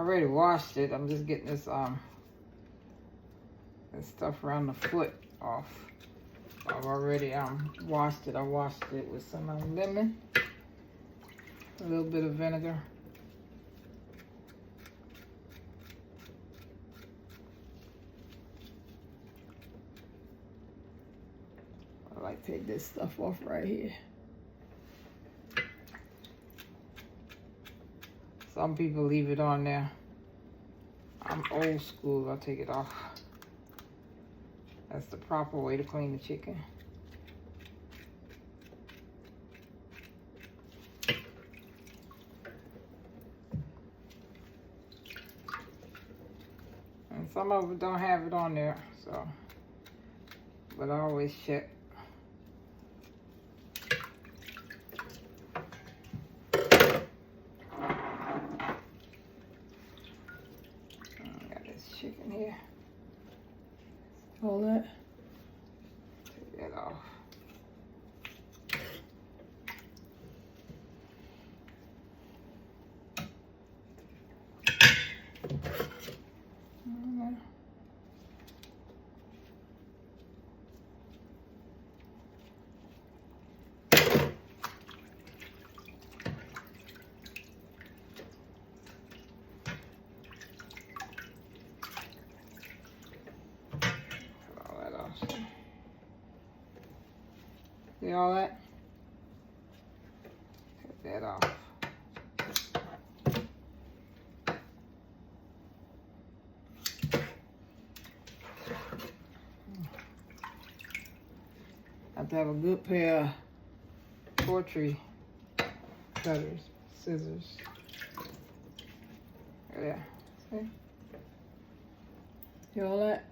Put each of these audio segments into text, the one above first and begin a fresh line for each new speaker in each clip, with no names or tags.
already washed it. I'm just getting this this stuff around the foot off. I've already washed it. I washed it with some lemon, a little bit of vinegar. I like to take this stuff off right here. Some people leave it on there. I'm old school. I'll take it off. That's the proper way to clean the chicken. And some of them don't have it on there, so, but I always check. Got this chicken here. All that. Take that off. See all that? Take that off. Have to have a good pair of poultry cutters, scissors. Yeah, see? See all that?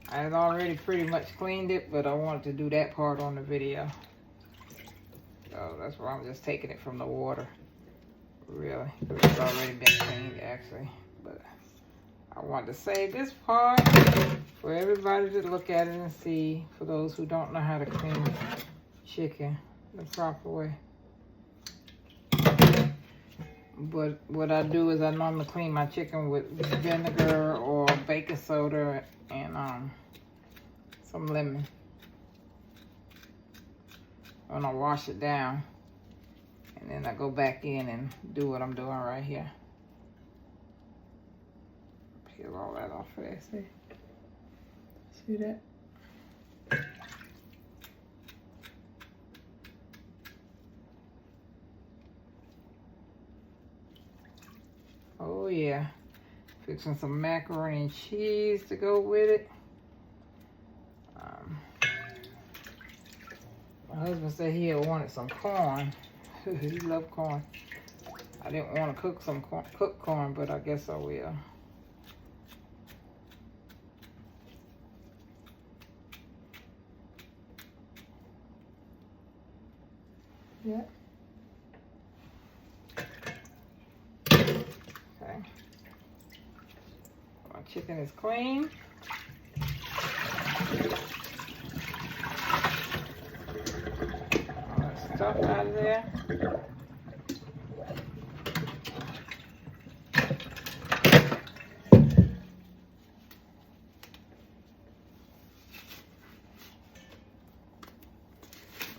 I had already pretty much cleaned it, but I wanted to do that part on the video. So that's why I'm just taking it from the water. Really, because it's already been cleaned actually. But I wanted to save this part for everybody to look at it and see, for those who don't know how to clean chicken the proper way. But what I do is I normally clean my chicken with vinegar or baking soda and some lemon. When I wash it down, and then I go back in and do what I'm doing right here. Peel all that off of there, see? See that? Oh yeah, fixing some macaroni and cheese to go with it. My husband said he had wanted some corn. He loved corn. I didn't want to cook some cooked corn, but I guess I will. Yeah. Okay. My chicken is clean. All that stuff out of there.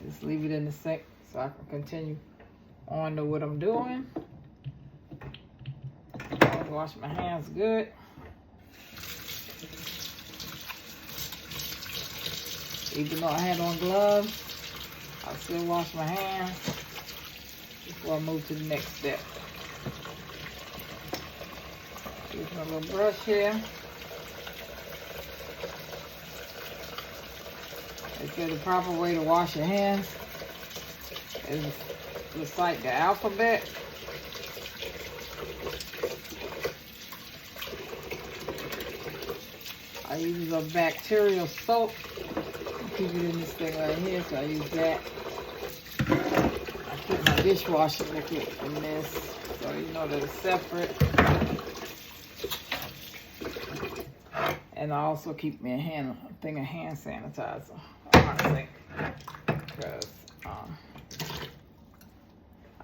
Just leave it in the sink so I can continue on to what I'm doing. I'll wash my hands good. Even though I had on gloves, I still wash my hands before I move to the next step. Using a little brush here. They said the proper way to wash your hands is recite the alphabet. I use a bacterial soap. Keep it in this thing right here, so I use that. I keep my dishwasher liquid in this, so you know that it's separate. And I also keep me a thing of hand sanitizer on my sink, because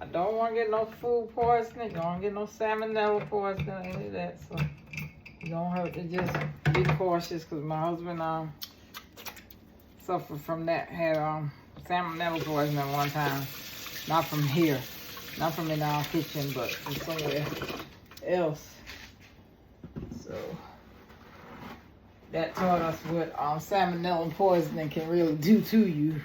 I don't want to get no food poisoning. Don't want to get no salmonella poisoning, any of that. So you don't have to just be cautious, because my husband suffered from that. Had salmonella poisoning one time. Not from here, not from in our kitchen, but from somewhere else. So that taught us what salmonella poisoning can really do to you.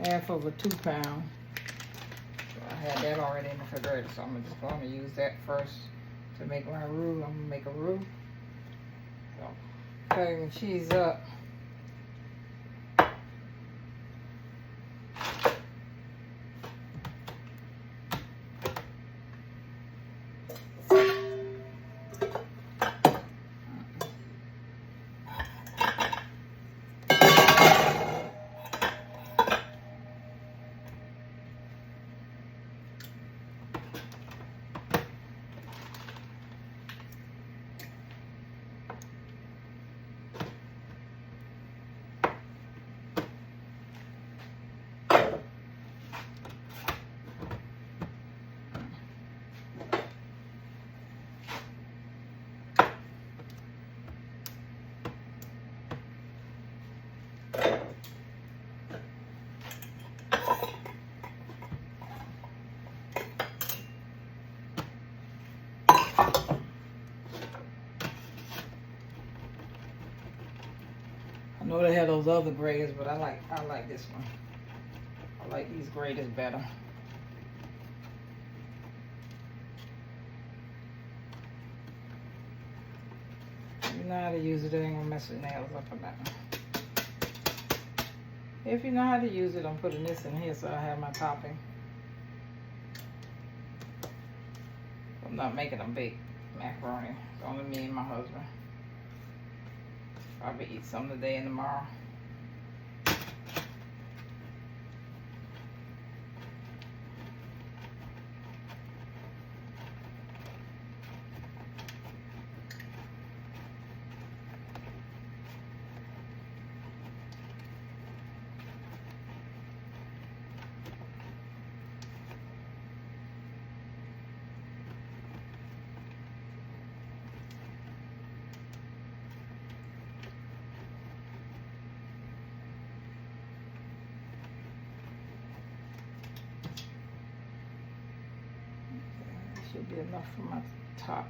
Half of a 2 pound. So I had that already in the refrigerator, so I'm just going to use that first to make my roux. I'm gonna make a roux. So cutting the cheese up. I know they have those other grades, but I like this one. I like these graters better. If you know how to use it, it ain't gonna mess your nails up or nothing. If you know how to use it, I'm putting this in here so I have my topping. I'm not making a big macaroni. It's only me and my husband. Probably eat some today and tomorrow. Should be enough for my top,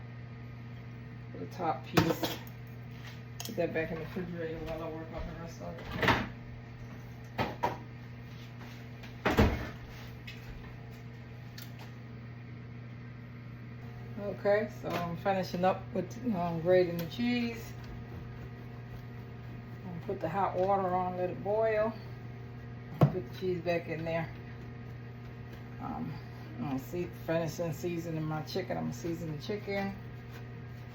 for the top piece. Put that back in the refrigerator while I work on the rest of it. Okay, so I'm finishing up with grating the cheese. I'm gonna put the hot water on, let it boil. Put the cheese back in there. I'm finishing seasoning my chicken. I'm gonna season the chicken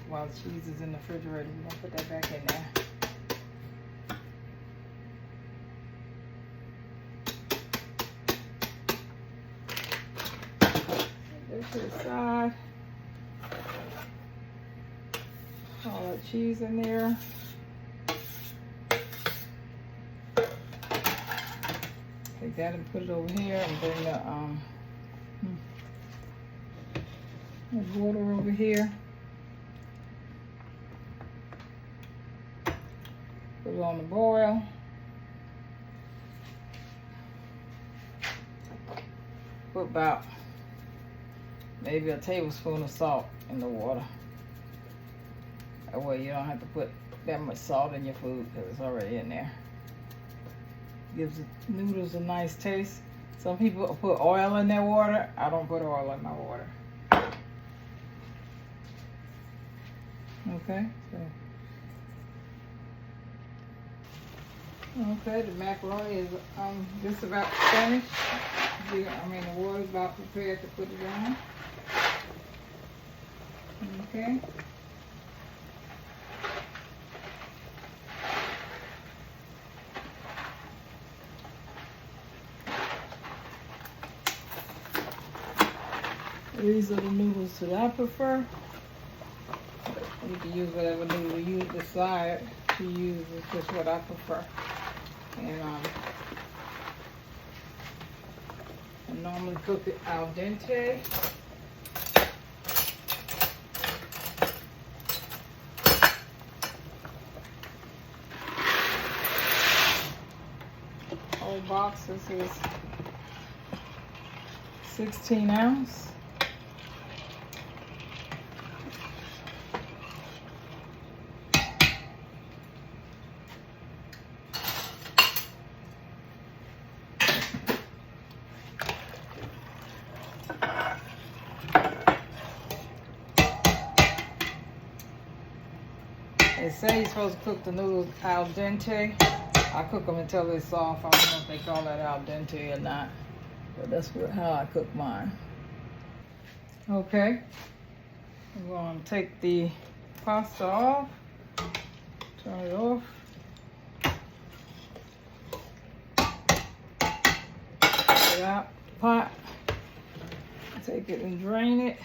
while the cheese is in the refrigerator. I'm gonna put that back in there. This to the side. All that cheese in there. Take that and put it over here, and bring the water over here. Put it on the boil. Put about maybe a tablespoon of salt in the water. That way you don't have to put that much salt in your food because it's already in there. Gives the noodles a nice taste. Some people put oil in their water. I don't put oil in my water. Okay, okay, the macaroni is just about finished. I mean, the water's about prepared to put it on. Okay. These are the noodles that I prefer. You can use whatever noodle you decide to use. It's just what I prefer. And I normally cook it al dente. Whole box, this is 16 ounce. They say you're supposed to cook the noodles al dente. I cook them until they're soft. I don't know if they call that al dente or not, but that's how I cook mine. Okay, I'm going to take the pasta off, turn it off. Take it out the pot, take it and drain it.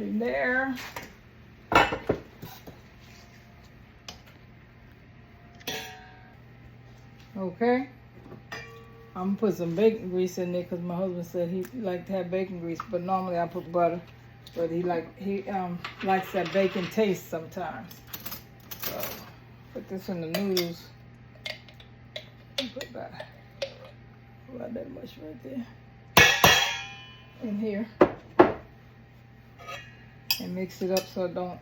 In there. Okay, I'm gonna put some bacon grease in there because my husband said he liked to have bacon grease, but normally I put butter, but he likes that bacon taste sometimes. So put this in the noodles. Put about that much right there in here. And mix it up so it don't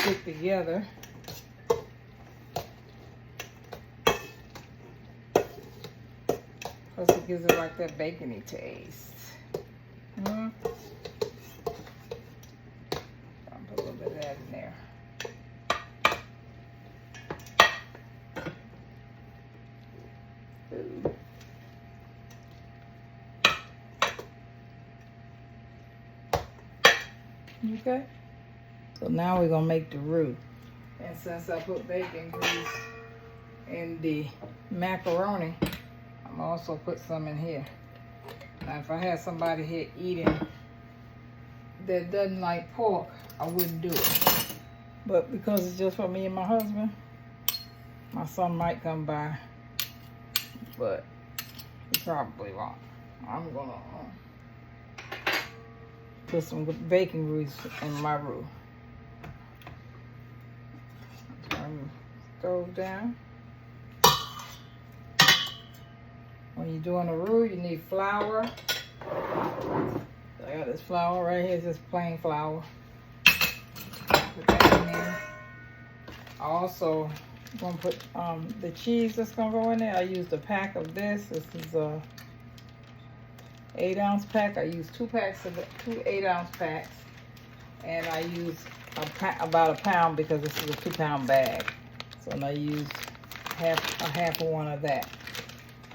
stick together. Plus it gives it like that bacony taste. I'll put a little bit of that in there. Ooh. Okay, so now we're gonna make the roux. And since I put bacon grease in the macaroni, I'm gonna also put some in here. Now if I had somebody here eating that doesn't like pork, I wouldn't do it. But because it's just for me and my husband, my son might come by, but he probably won't. I'm gonna put some bacon grease in my roux. Turn the stove down. When you're doing a roux, you need flour. So I got this flour right here, it's just plain flour. Put that in there. I also gonna put the cheese that's gonna go in there. I used a pack of this. This is a 8-ounce pack. I used 2 packs of two 8-ounce packs, and I used about a pound because this is a 2-pound bag. So I used half of one of that.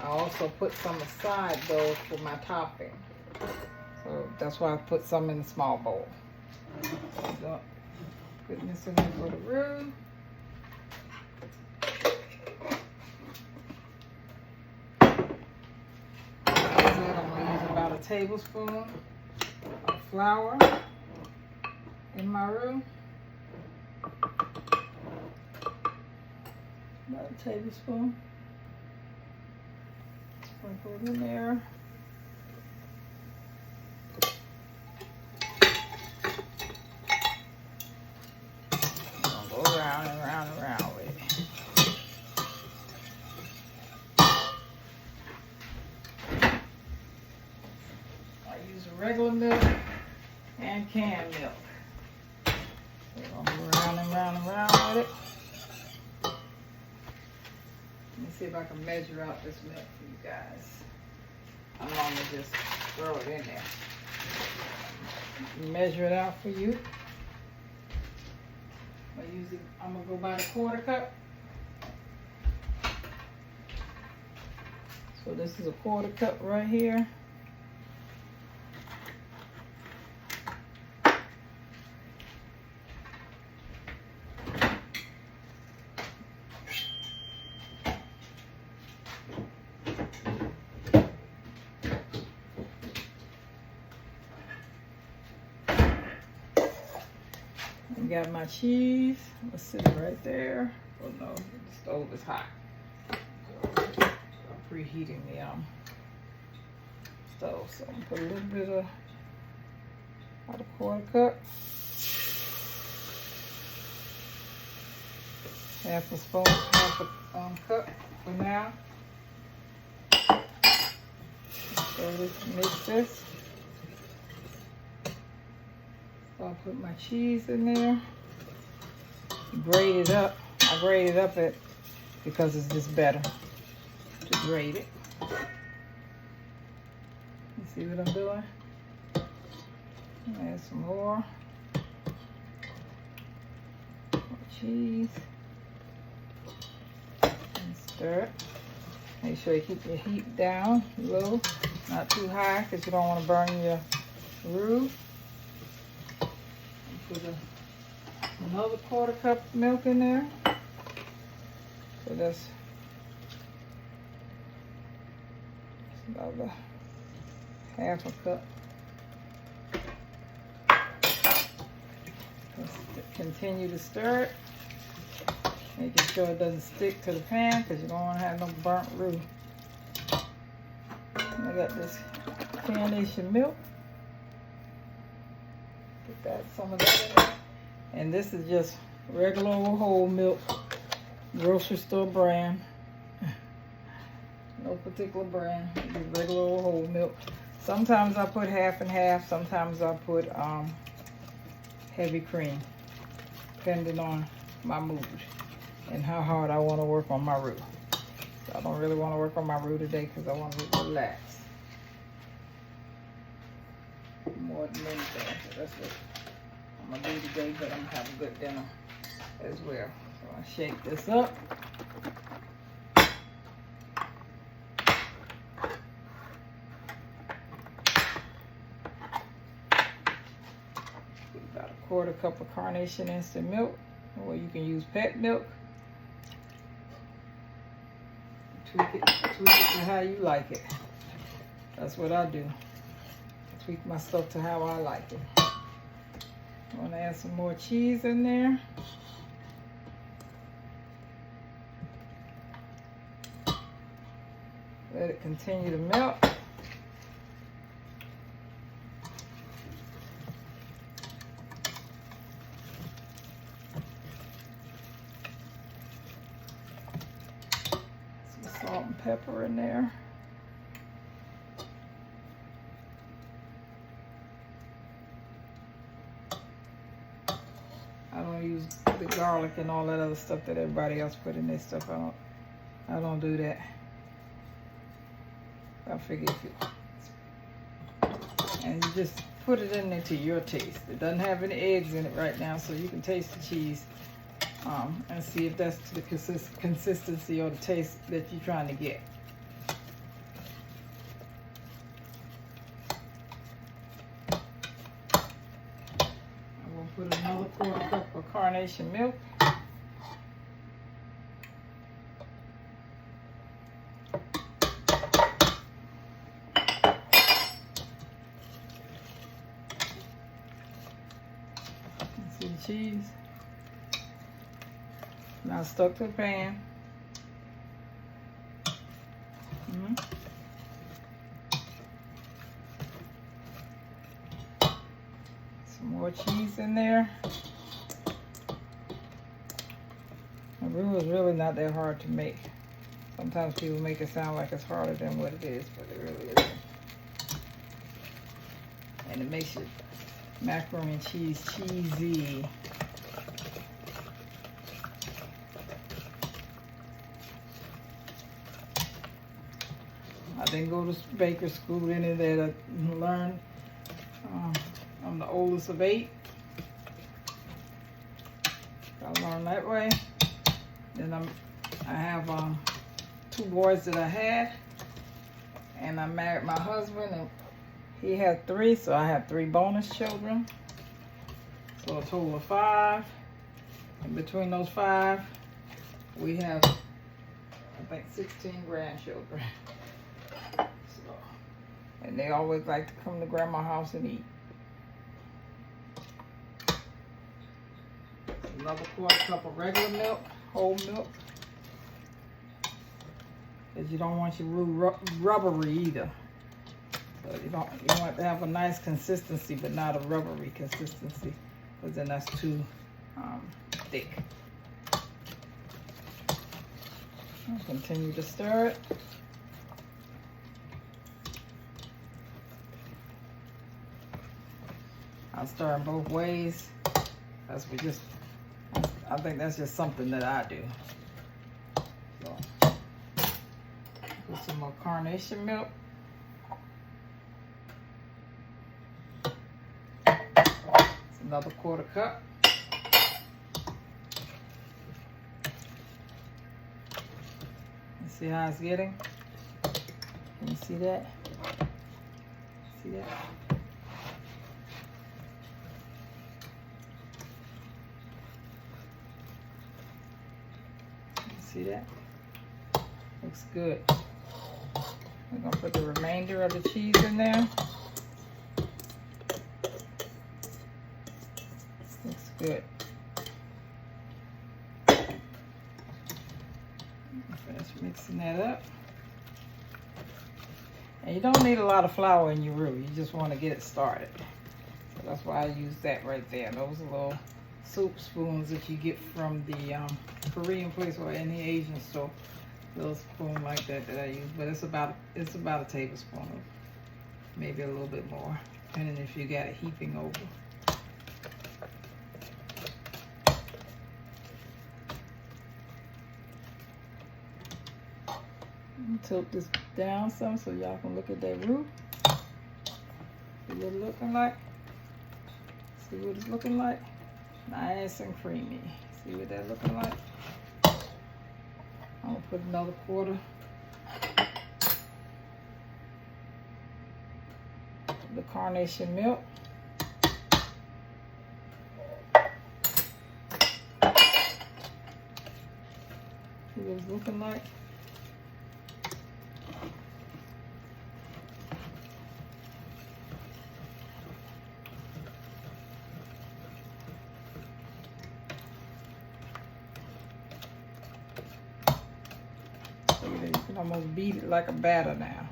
I also put some aside though for my topping. So that's why I put some in a small bowl. So putting this in there for the roux. A tablespoon of flour in my roux. About a tablespoon. Sprinkle it in there. I'll go around and around and around with it. Regular milk and canned milk. So I'll go around and round and round with it. see if I can measure out this milk for you guys. I'm going to just throw it in there. Measure it out for you. I'm going to go by the 1/4 cup. So this is a 1/4 cup right here. Got my cheese. Let's sit it right there. Oh no, the stove is hot. I'm preheating the stove. So I'm gonna put a little bit of about a 1/4 cup. Half a spoon, half a cup for now. So let's mix this. I'll put my cheese in there. Grate it up. I grate it up because it's just better to grate it. You see what I'm doing? Add some more cheese and stir it. Make sure you keep your heat down low, not too high, because you don't want to burn your roux. Put another 1/4 cup of milk in there. So that's about half a cup. Let's continue to stir it, making sure it doesn't stick to the pan because you don't want to have no burnt roux. I got this carnation milk. Got some of that in there. And this is just regular old whole milk, grocery store brand. No particular brand, just regular old whole milk. Sometimes I put half and half, sometimes I put heavy cream, depending on my mood and how hard I want to work on my roux. So I don't really want to work on my roux today because I want to relax more than anything. So that's what I'm gonna do today, but I'm gonna have a good dinner as well. So I shake this up. Put about a 1/4 cup of carnation instant milk, or you can use pet milk. Tweak it to how you like it. That's what I do. Tweak my stuff to how I like it. I'm going to add some more cheese in there. Let it continue to melt. Some salt and pepper in there. I don't use the garlic and all that other stuff that everybody else put in their stuff. I don't do that. I figure if you, and you just put it in there to your taste. It doesn't have any eggs in it right now, so you can taste the cheese and see if that's the consistency or the taste that you're trying to get. Put another 1/4 cup of carnation milk. See the cheese? Now stuck to the pan. More cheese in there. The roux is really not that hard to make. Sometimes people make it sound like it's harder than what it is, but it really isn't. And it makes your macaroni and cheese cheesy. I didn't go to baker school, any of that. I learned. I'm the oldest of 8. I learned that way. Then I have 2 boys that I had, and I married my husband, and he had 3, so I have 3 bonus children. So a total of 5. And between those 5, we have, I think, 16 grandchildren. So, and they always like to come to grandma's house and eat. Another 1/4 cup of regular milk, whole milk. Because you don't want your roux rubbery either. So you want to have a nice consistency, but not a rubbery consistency, because then that's too thick. I'll continue to stir it. I'll stir them both ways. I think that's just something that I do. So, put some more carnation milk. It's another 1/4 cup. You see how it's getting? Can you see that? See that? See that? Looks good. We're gonna put the remainder of the cheese in there. Looks good. Finish mixing that up. And you don't need a lot of flour in your roux. You just want to get it started. So that's why I use that right there. Those are little soup spoons that you get from the Korean place or any Asian store. Little spoon like that I use, but it's about a tablespoon, of maybe a little bit more, depending if you got it heaping over. Tilt this down some so y'all can look at that roux. See what it's looking like. See what it's looking like. Nice and creamy. See what that's looking like? I'm gonna put another 1/4 of the carnation milk. See what it's looking like? You can almost beat it like a batter now.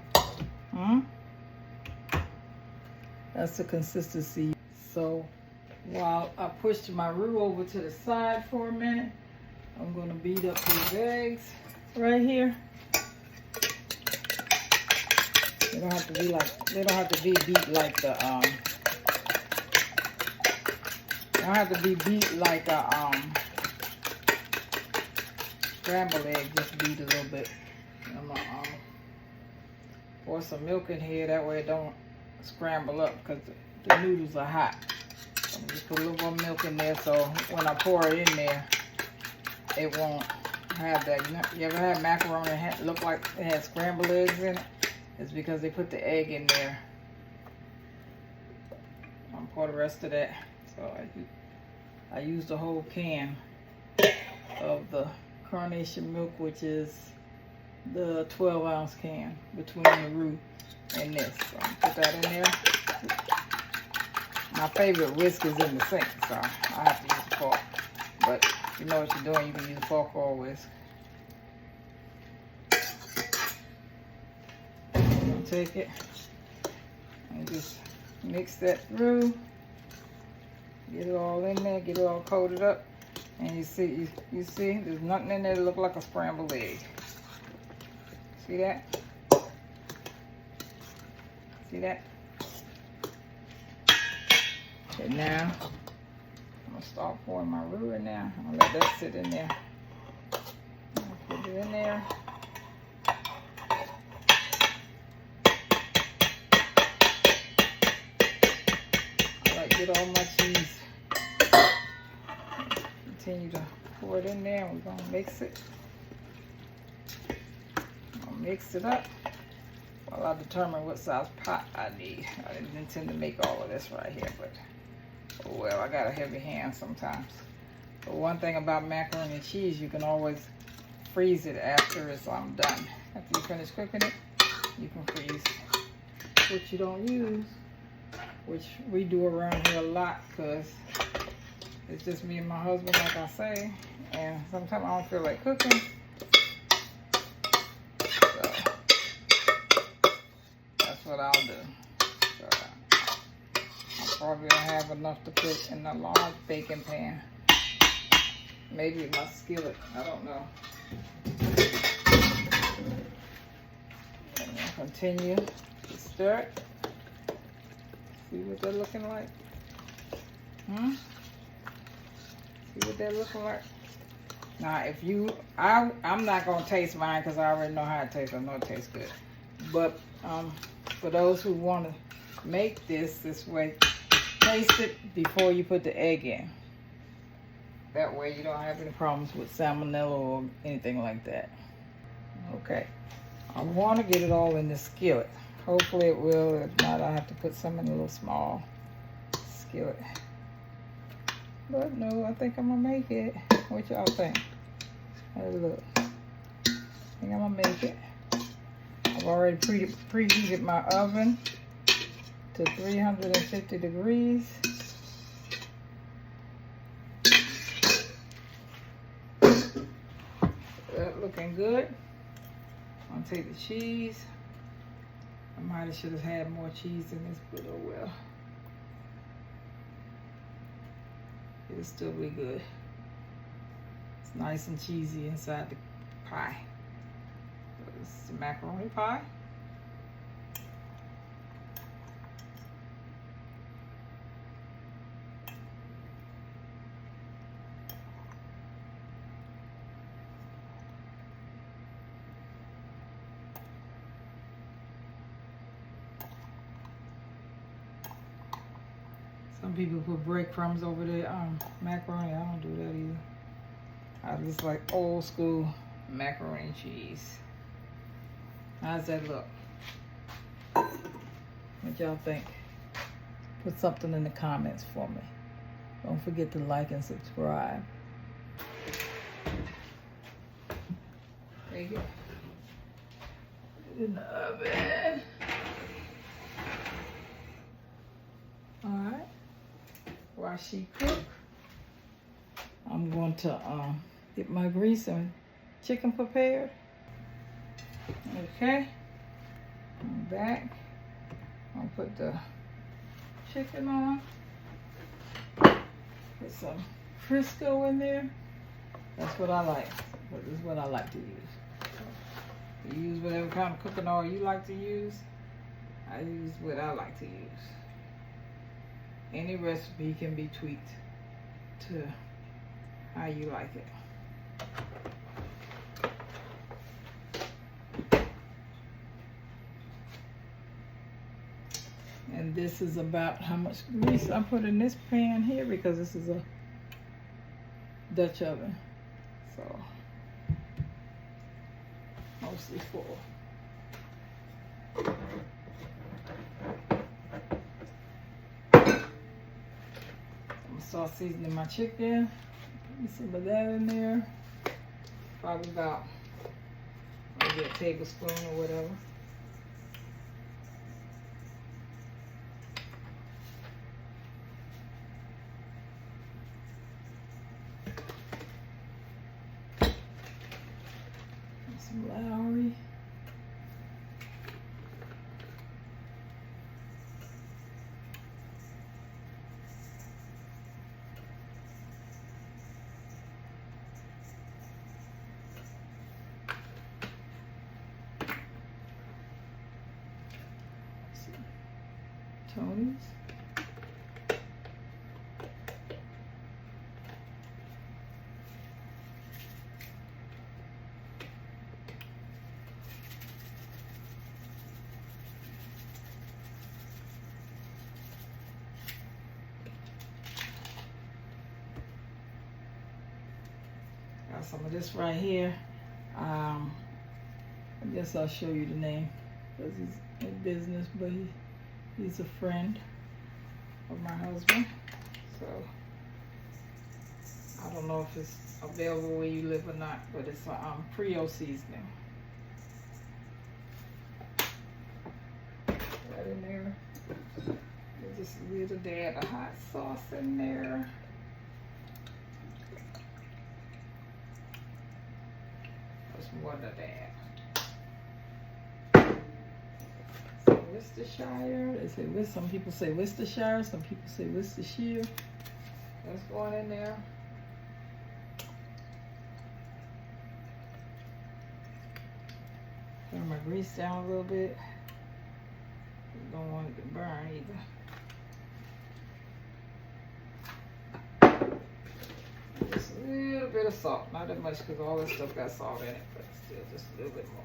That's the consistency. So while I pushed my roux over to the side for a minute, I'm going to beat up these eggs right here. They don't have to be beat like the they don't have to be beat like a scrambled egg. Just beat a little bit. I'm gonna pour some milk in here, that way it don't scramble up, because the noodles are hot. So I'm just put a little more milk in there, so when I pour it in there, it won't have that. You ever had macaroni that look like it had scrambled eggs in it? It's because they put the egg in there. I'll pour the rest of that. So I used the whole can of the carnation milk, which is the 12-ounce can between the roux and this. So I'm put that in there. My favorite whisk is in the sink, so I have to use a fork. But if you know what you're doing, you can use a fork or a whisk. Take it and just mix that through. Get it all in there, get it all coated up. And you see there's nothing in there that look like a scrambled egg. See that? See that? Okay, now I'm gonna start pouring my roux in there. I'm gonna let that sit in there. Put it in there. get all my cheese. Continue to pour it in there, and we're gonna mix it. I'll mix it up while I determine what size pot I need. I didn't intend to make all of this right here, but oh well, I got a heavy hand sometimes. But one thing about macaroni and cheese, you can always freeze it after it's done. After you finish cooking it, you can freeze what you don't use, which we do around here a lot because it's just me and my husband, like I say, and sometimes I don't feel like cooking. So that's what I'll do. So I probably don't have enough to put in a large baking pan. Maybe my skillet, I don't know. And then continue to stir it. See what they're looking like? See what they're looking like? Now, if you, I'm not gonna taste mine because I already know how it tastes. I know it tastes good. But for those who want to make this way, taste it before you put the egg in. That way you don't have any problems with salmonella or anything like that. Okay, I want to get it all in the skillet. Hopefully it will. If not, I'll have to put some in a little small skillet. But no, I think I'm gonna make it. What y'all think? Have a look. I think I'm gonna make it. I've already preheated my oven to 350 degrees. That looking good. I'm gonna take the cheese. I might have should have had more cheese in this, but oh well. It'll still be good. It's nice and cheesy inside the pie. So this is the macaroni pie. Some people put breadcrumbs over their macaroni. I don't do that either. I just like old school macaroni and cheese. How's that look? What y'all think? Put something in the comments for me. Don't forget to like and subscribe. There you go. In the oven. All right. While she cooks, I'm going to get my grease and chicken prepared. Okay, I'm back. I'll put the chicken on. Put some Crisco in there. That's what I like. This is what I like to use. You use whatever kind of cooking oil you like to use. I use what I like to use. Any recipe can be tweaked to how you like it. And this is about how much grease I put in this pan here because this is a Dutch oven. So mostly full. Start seasoning my chicken. Put some of that in there. Probably about maybe a tablespoon or whatever. Some Lowry. Tony's. got some of this right here. I guess I'll show you the name because he's in business, but he's a friend of my husband. So I don't know if it's available where you live or not, but it's Creole seasoning. Right in there. There's just a little dab of hot sauce in there. What's more than that? Worcestershire. They say some people say Worcestershire, some people say Worcestershire. That's going in there. Turn my grease down a little bit. Don't want it to burn either. Just a little bit of salt, not that much because all this stuff got salt in it, but still just a little bit more.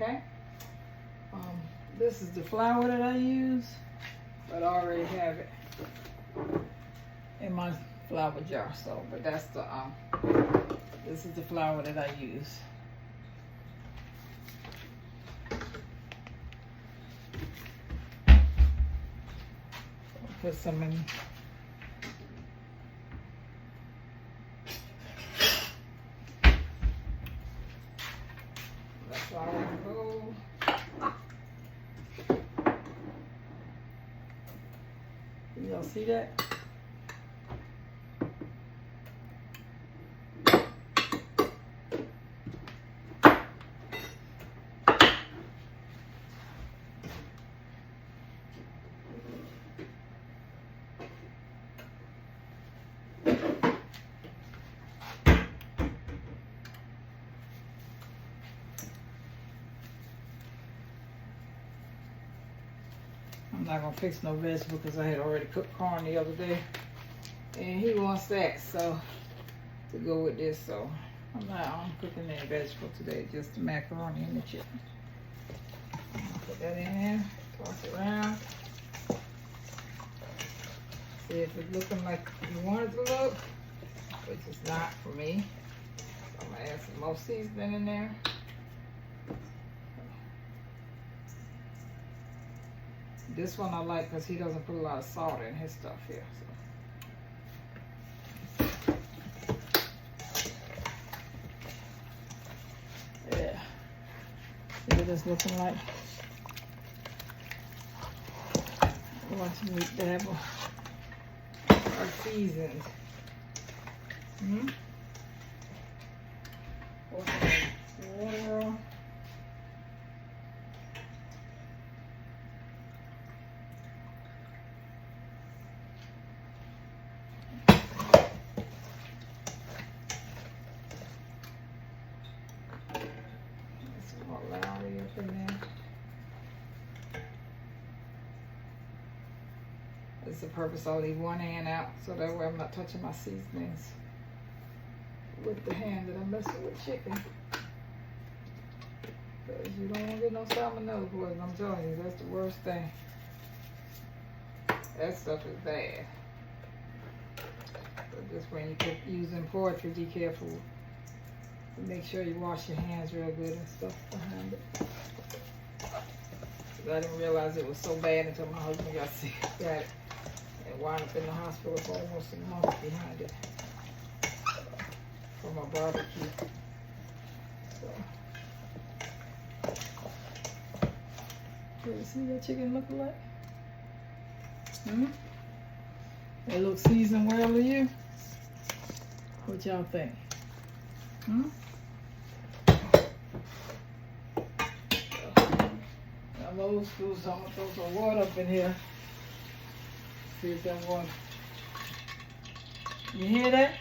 Okay. This is the flour that I use, but I already have it in my flour jar. So, but that's the this is the flour that I use. Put some in. That's flour in the bowl. Y'all see that? I'm not gonna fix no vegetable because I had already cooked corn the other day, and he wants that, so to go with this. So I'm cooking any vegetable today, just the macaroni and the chicken. Put that in there, toss it around. See if it's looking like you want it to look, which is not for me. So I'm gonna add some more seasoning in there. This one I like because he doesn't put a lot of salt in his stuff here. So. Yeah. See what it's looking like? Once we dabble our seasons. Water. In there. That's the purpose. I'll leave one hand out so that way I'm not touching my seasonings with the hand that I'm messing with chicken. Because you don't want to get no salmonella, boys. I'm telling you, that's the worst thing. That stuff is bad. But just when you cook using poultry, be careful. Make sure you wash your hands real good and stuff behind it. I didn't realize it was so bad until my husband got sick. Got it and wound up in the hospital for almost a month behind it from a barbecue. So, you see that chicken look like? It looks seasoned well to you? What y'all think? I'm old school, so I'm gonna throw some water up in here. See if that water. You hear that?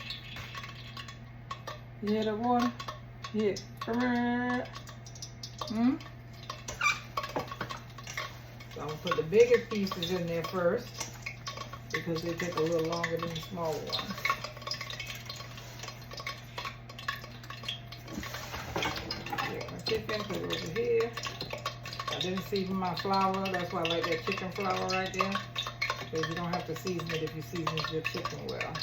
You hear that water? Here. So I'm gonna put the bigger pieces in there first because they take a little longer than the smaller ones. Get my chicken, put it over here. I didn't season my flour, that's why I like that chicken flour right there. But you don't have to season it if you season your chicken well.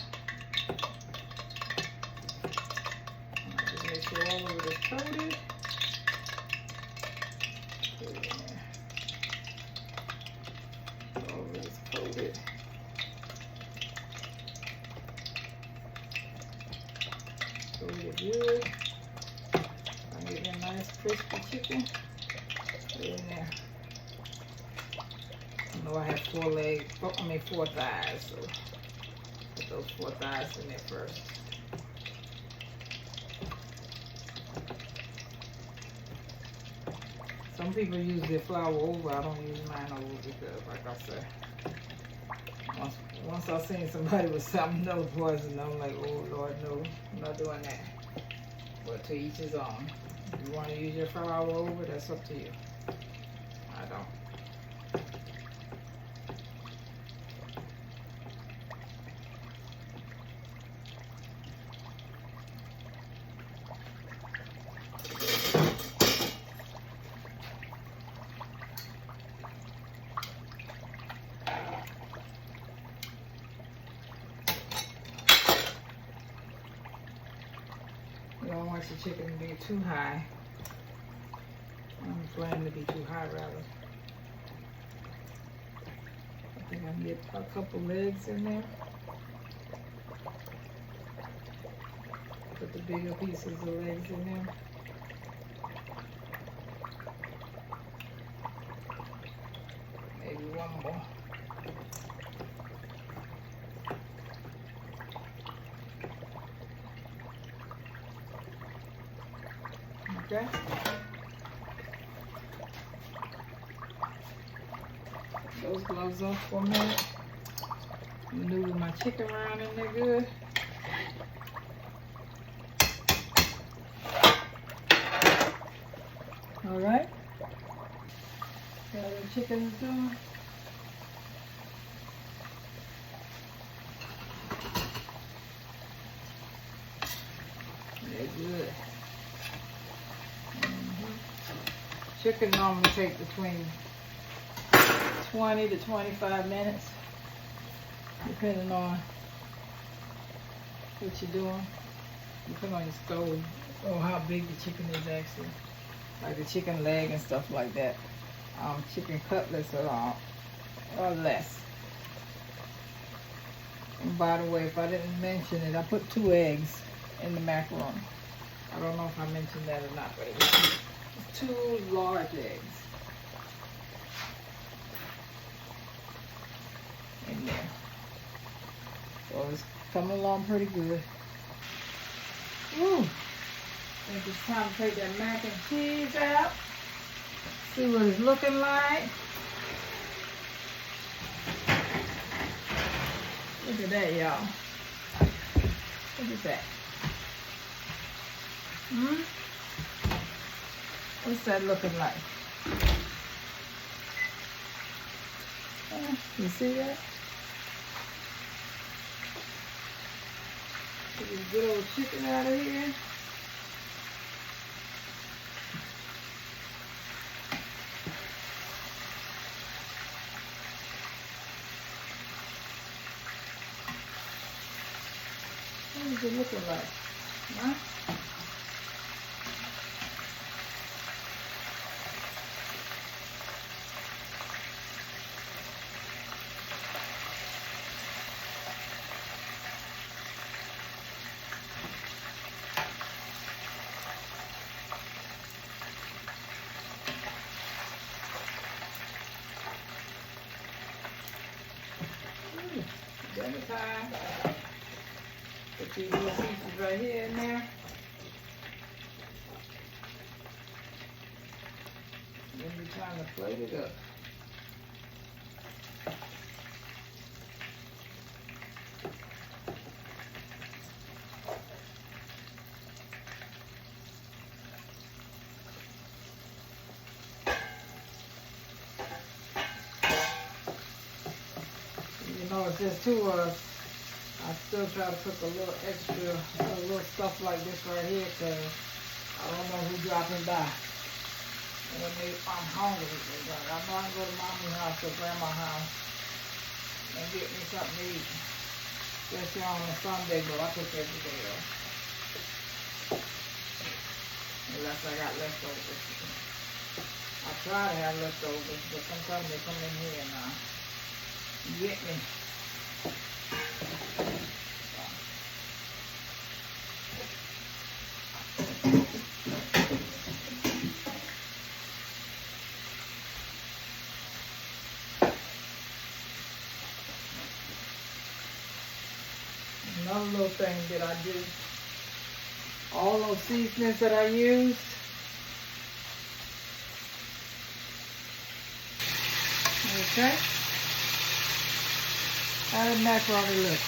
Just make sure all of it is coated. Put it in there. All of it is coated. Coat it good. I'm getting a nice crispy chicken. Put it in there. I know I have 4 thighs, so put those 4 thighs in there first. Some people use their flour over. I don't use mine over because, like I said, once I seen somebody with salmonella poison, I'm like, oh Lord, no, I'm not doing that. But to each his own. If you want to use your flour over, that's up to you. I don't. You don't want your chicken to be too high. I want the flame to be too high, rather. I think I can get a couple legs in there. Put the bigger pieces of legs in there. Maybe one more. Okay. Those gloves off for a minute. Maneuver my chicken around in there good. All right. See how the chicken is doing? They're good. Chicken normally take between 20 to 25 minutes, depending on what you're doing. Depending on your stove or how big the chicken is actually. Like the chicken leg and stuff like that. Chicken cutlets are less. And by the way, if I didn't mention it, I put 2 eggs in the macaroni. I don't know if I mentioned that or not, but it was 2 large eggs in there. So it's coming along pretty good. Woo! I think it's time to take that mac and cheese out. See what it's looking like. Look at that, y'all. Look at that. What's that looking like? You see that? Get this good old chicken out of here. What is it looking like? Huh? Dinner time. Put these little pieces right here in there. Then it's time to plate it up. It's just 2 of us. I still try to cook a little extra, a little stuff like this right here because I don't know who's dropping by. And I'm hungry. I know I can go to mommy's house or grandma's house and get me something to eat. Especially on a Sunday, but I cook every day though. Unless I got leftovers. I try to have leftovers, but sometimes they come in here and get me. Another little thing that I do, all those seasonings that I used, okay, how did macaroni look?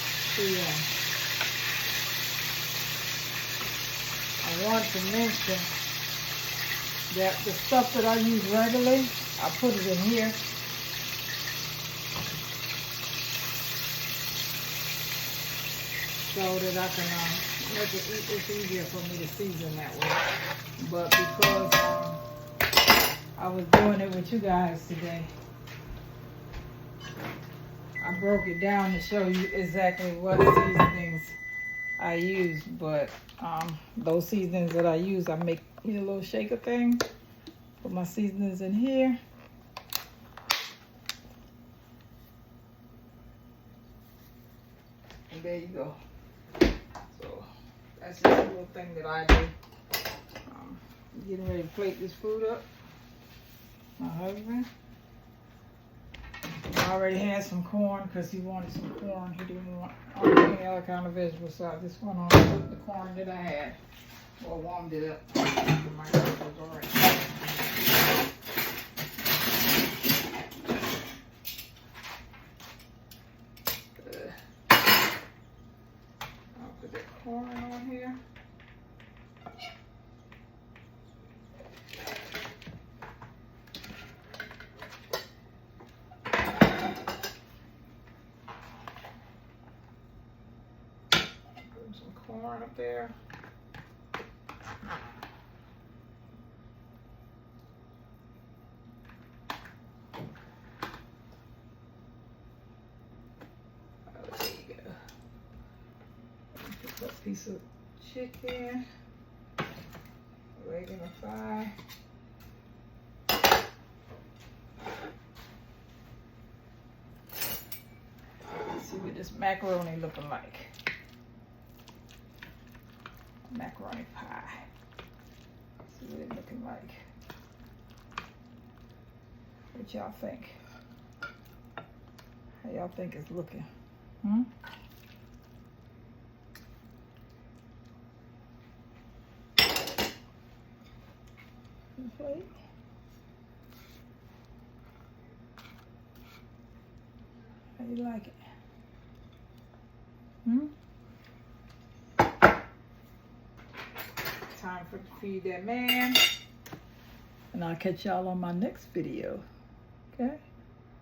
I want to mention that the stuff that I use regularly, I put it in here. So that I can make it, it's easier for me to season that way. But because I was doing it with you guys today, I broke it down to show you exactly what seasonings I use. But those seasonings that I use, I make a little shaker thing. Put my seasonings in here. And there you go. So that's just a little thing that I do. Getting ready to plate this food up. My husband. I already had some corn because he wanted some corn. He didn't want any other kind of vegetables, so I just went on and cooked the corn that I had. Or warmed it up. The microwave was already. I'll put that corn on here. Corn up there. Oh, there you go. Pick up a piece of chicken, leg and a thigh. Let's see what this macaroni looking like. Macaroni pie. See what it's looking like. What y'all think? How y'all think it's looking? Plate. How you like it? Time to feed that man. And I'll catch y'all on my next video. Okay?